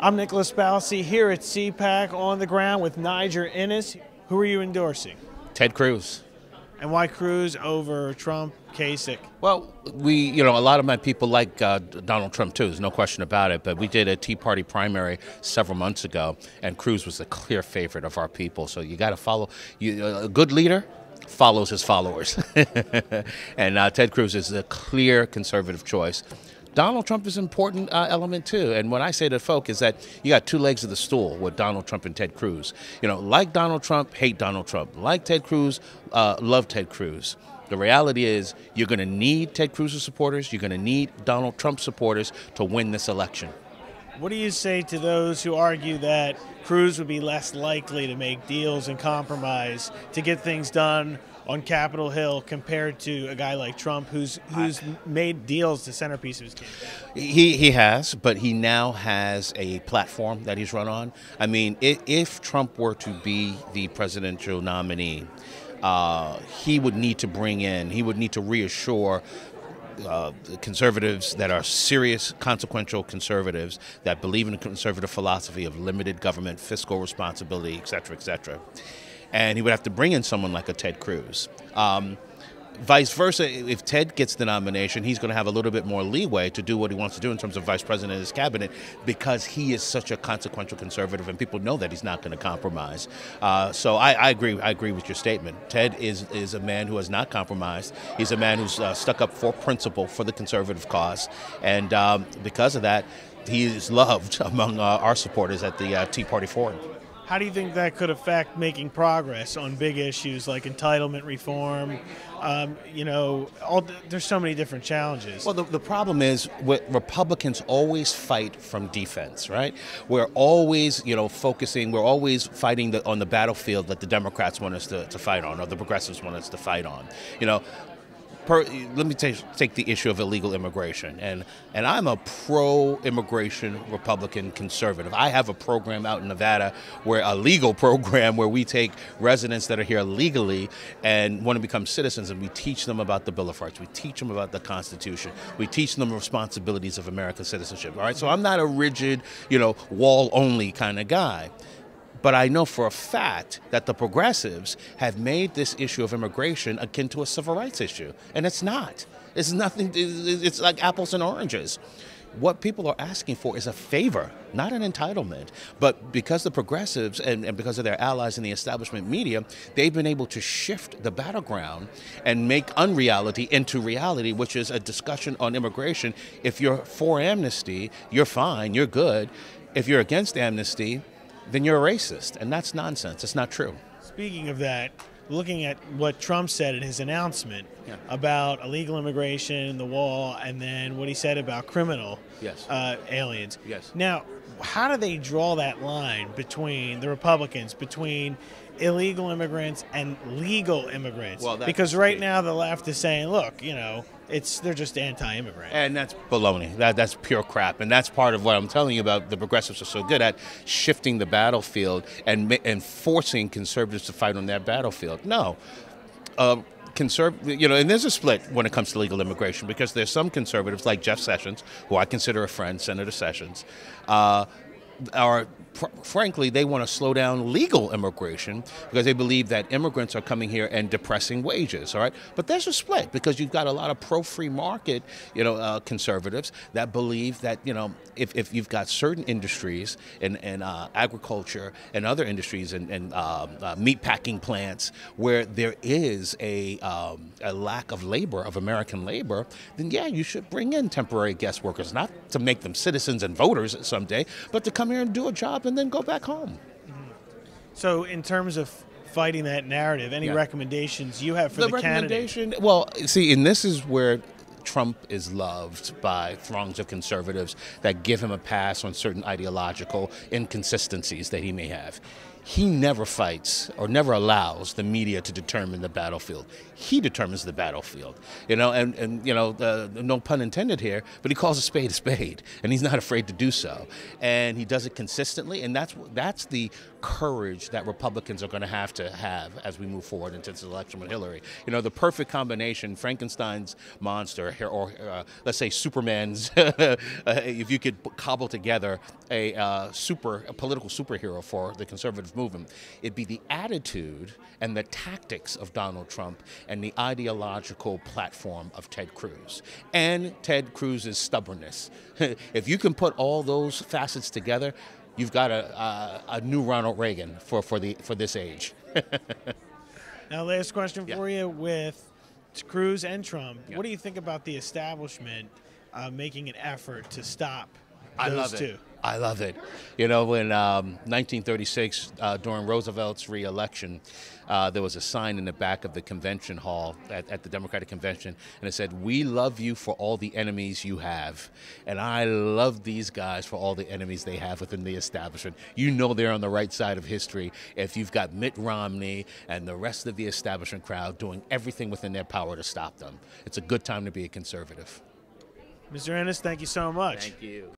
I'm Nicholas Balsi here at CPAC on the ground with Niger Innis. Who are you endorsing? Ted Cruz. And why Cruz over Trump, Kasich? Well, a lot of my people like Donald Trump too, there's no question about it, but we did a Tea Party primary several months ago, and Cruz was the clear favorite of our people. So you got to follow, a good leader follows his followers. And Ted Cruz is a clear conservative choice. Donald Trump is an important element too, and what I say to folk is that you got two legs of the stool with Donald Trump and Ted Cruz. Like Donald Trump, hate Donald Trump. Like Ted Cruz, love Ted Cruz. The reality is you're going to need Ted Cruz's supporters, you're going to need Donald Trump supporters to win this election. What do you say to those who argue that Cruz would be less likely to make deals and compromise to get things done on Capitol Hill compared to a guy like Trump who's made deals the centerpiece of his campaign? He has, but he now has a platform that he's run on. I mean, if Trump were to be the presidential nominee, he would need to reassure conservatives that are serious, consequential conservatives that believe in the conservative philosophy of limited government, fiscal responsibility, et cetera, et cetera. And he would have to bring in someone like a Ted Cruz. Vice versa, if Ted gets the nomination, he's going to have a little bit more leeway to do what he wants to do in terms of vice president of his cabinet because he is such a consequential conservative and people know that he's not going to compromise. So I agree with your statement. Ted is a man who has not compromised. He's a man who's stuck up for principle for the conservative cause. And because of that, he is loved among our supporters at the Tea Party Forum. How do you think that could affect making progress on big issues like entitlement reform? There's so many different challenges. Well, the problem is Republicans always fight from defense, right? We're always, focusing, we're always fighting on the battlefield that the Democrats want us to fight on or the progressives want us to fight on. Let me take the issue of illegal immigration, and I'm a pro-immigration Republican conservative. I have a program out in Nevada, a legal program where we take residents that are here legally and want to become citizens, and we teach them about the Bill of Rights. We teach them about the Constitution. We teach them the responsibilities of American citizenship. All right, so I'm not a rigid, wall-only kind of guy. But I know for a fact that the progressives have made this issue of immigration akin to a civil rights issue. And it's not. It's nothing. It's like apples and oranges. What people are asking for is a favor, not an entitlement. But because the progressives and because of their allies in the establishment media, they've been able to shift the battleground and make unreality into reality, which is a discussion on immigration. If you're for amnesty, you're fine, you're good. If you're against amnesty, then you're a racist, and that's nonsense. It's not true. Speaking of that, looking at what Trump said in his announcement about illegal immigration, the wall, and then what he said about criminal aliens. Yes. Now, how do they draw that line between the Republicans, between illegal immigrants and legal immigrants? Well, because right now the left is saying, look, they're just anti-immigrant. And that's baloney. That's pure crap. And that's part of what I'm telling you about the progressives are so good at shifting the battlefield and forcing conservatives to fight on that battlefield. No. And there's a split when it comes to legal immigration because there's some conservatives like Jeff Sessions, who I consider a friend, Senator Sessions, frankly, they want to slow down legal immigration because they believe that immigrants are coming here and depressing wages, all right? But there's a split because you've got a lot of pro-free market, conservatives that believe that, if you've got certain industries in agriculture and other industries and meat packing plants where there is a lack of labor, of American labor, then yeah, you should bring in temporary guest workers, not to make them citizens and voters someday, but to come here and do a job and then go back home. So in terms of fighting that narrative, any recommendations you have for the candidate? Well, see, and this is where Trump is loved by throngs of conservatives that give him a pass on certain ideological inconsistencies that he may have. he never fights or never allows the media to determine the battlefield. He determines the battlefield, and no pun intended here, but he calls a spade, and he's not afraid to do so. And he does it consistently, and that's the courage that Republicans are going to have as we move forward into this election with Hillary. The perfect combination, Frankenstein's monster, or let's say Superman's, if you could cobble together a political superhero for the conservative movement, it'd be the attitude and the tactics of Donald Trump and the ideological platform of Ted Cruz. And Ted Cruz's stubbornness. If you can put all those facets together, you've got a new Ronald Reagan for this age. Now, last question for you with Cruz and Trump. Yeah. What do you think about the establishment making an effort to stop those two? I love it. In 1936, during Roosevelt's re-election, there was a sign in the back of the convention hall at the Democratic Convention, and it said, "We love you for all the enemies you have." And I love these guys for all the enemies they have within the establishment. They're on the right side of history if you've got Mitt Romney and the rest of the establishment crowd doing everything within their power to stop them. It's a good time to be a conservative. Mr. Innis, thank you so much. Thank you.